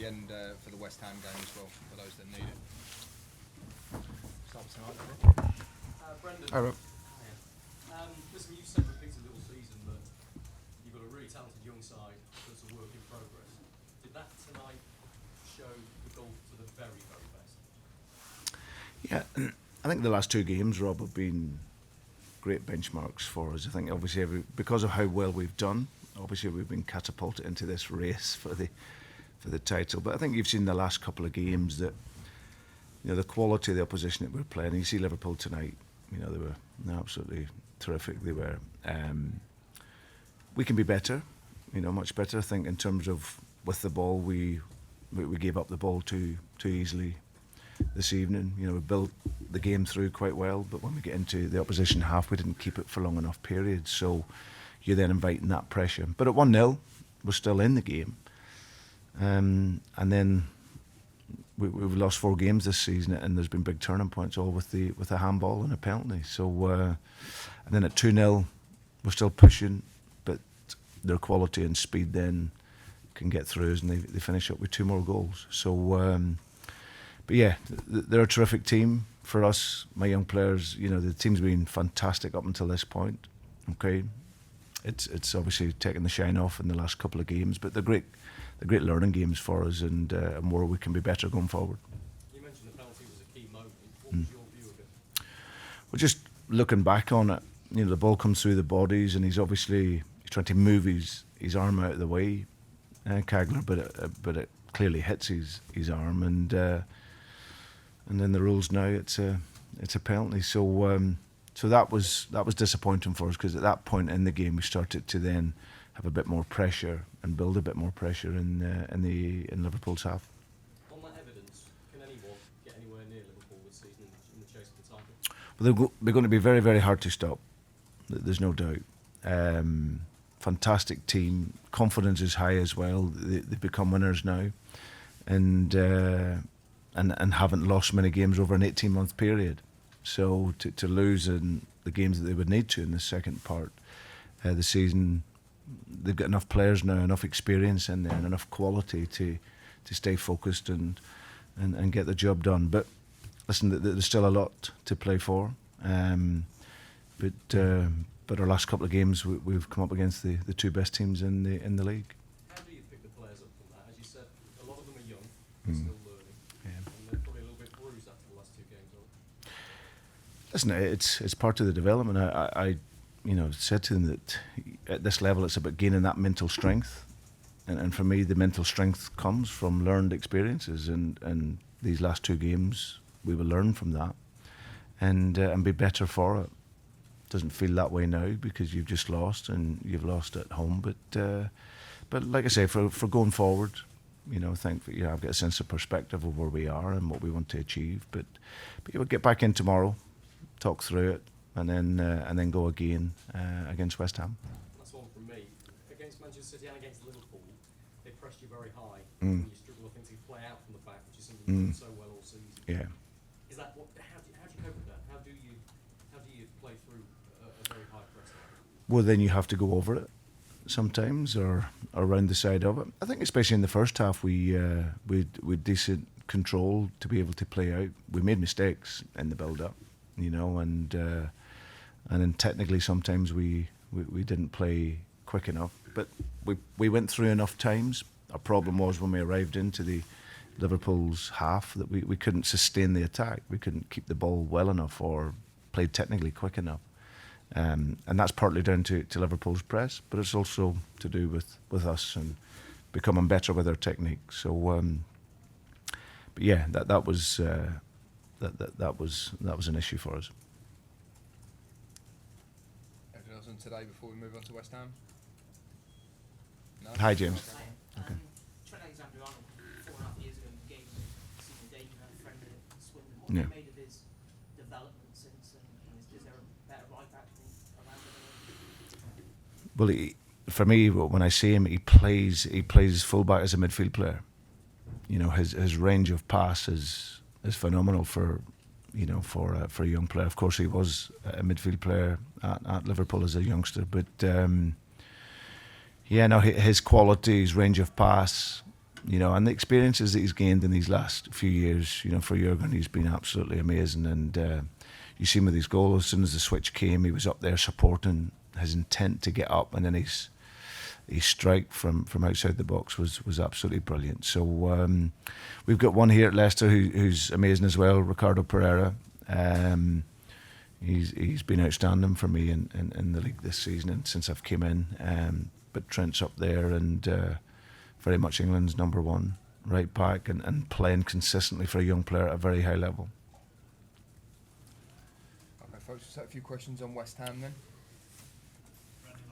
weekend for the West Ham game as well, for those that need it. Start with tonight, Brendan. Hi, Rob. Listen, you've said repeatedly all season that you've got a really talented young side that's a work in progress. Did that tonight show the goal to the very, very best? Yeah, I think the last two games, Rob, have been great benchmarks for us. I think obviously because of how well we've done, obviously we've been catapulted into this race for the title. But I think you've seen the last couple of games that, you know, the quality of the opposition that we're playing. You see Liverpool tonight, you know, they were absolutely terrific. They were. We can be better, you know, much better. I think in terms of with the ball, we gave up the ball too easily this evening. You know, we built the game through quite well, but when we get into the opposition half, we didn't keep it for long enough periods. So you're then inviting that pressure. But at 1-0, we're still in the game. And then we've lost 4 games this season, and there's been big turning points, all with a handball and a penalty. So and then at 2-0, we're still pushing, but their quality and speed then can get through us, and they finish up with 2 more goals. So, but yeah, they're a terrific team for us. My young players, you know, the team's been fantastic up until this point. Okay, it's obviously taken the shine off in the last couple of games, but they're great learning games for us, and where we can be better going forward. You mentioned the penalty was a key moment. What was your view of it? Well, just looking back on it, you know, the ball comes through the bodies, and he's trying to move his arm out of the way, Kagler, but it clearly hits his arm, and then the rules now it's a penalty. So that was disappointing for us, because at that point in the game we started to then have a bit more pressure and build a bit more pressure in Liverpool's half. On that evidence, can anyone get anywhere near Liverpool this season in the chase for the title? Well, they're going to be very, very hard to stop. There's no doubt. Fantastic team. Confidence is high as well. They've become winners now, and haven't lost many games over an 18-month period. So to lose in the games that they would need to in the second part of the season, they've got enough players now, enough experience in there, and enough quality to stay focused and get the job done. But listen, there's still a lot to play for. But our last couple of games, we've come up against the 2 best teams in the league. How do you pick the players up from that? As you said, a lot of them are young, they're still learning, and they're probably a little bit bruised after the last 2 games. Listen, it's part of the development. I said to them that at this level it's about gaining that mental strength, and for me the mental strength comes from learned experiences, and these last 2 games we will learn from that and be better for it. Doesn't feel that way now because you've just lost, and you've lost at home, but like I say, for going forward, you know, I think that, I've got a sense of perspective of where we are and what we want to achieve, but you'll get back in tomorrow, talk through it, and then go again against West Ham. That's one from me. Against Manchester City and against Liverpool, they pressed you very high, Mm. and you struggle, I think, to play out from the back, which is something you've done so well all season. Yeah. Is that what? How do you cope with that? How do you play through a very high press line? Well, then you have to go over it sometimes, or around the side of it. I think especially in the first half, we had decent control to be able to play out. We made mistakes in the build-up, you know, and then technically sometimes we didn't play quick enough. But we went through enough times. Our problem was when we arrived into the Liverpool's half that we couldn't sustain the attack. We couldn't keep the ball well enough or play technically quick enough. And that's partly down to Liverpool's press, but it's also to do with us and becoming better with our technique. So, but yeah, that was an issue for us. Anything else on today before we move on to West Ham? No? Hi, James. Okay. Trent Alexander-Arnold, 4.5 years ago, in the game, seen the day you had a friend at Swindon. What have you made of his development since, and is there a better right back around it? Well, for me, when I see him, he plays fullback as a midfield player. You know, his range of pass is phenomenal for a young player. Of course, he was a midfield player at Liverpool as a youngster, but his quality, his range of pass, You know, and the experiences that he's gained in these last few years, you know, for Jurgen, he's been absolutely amazing. And you see him with his goal, as soon as the switch came, he was up there supporting, his intent to get up, and then his strike from outside the box was absolutely brilliant. So we've got one here at Leicester who's amazing as well, Ricardo Pereira. He's been outstanding for me in the league this season and since I've came in. But Trent's up there and very much England's number one right back and playing consistently for a young player at a very high level. Okay, folks, just a few questions on West Ham then.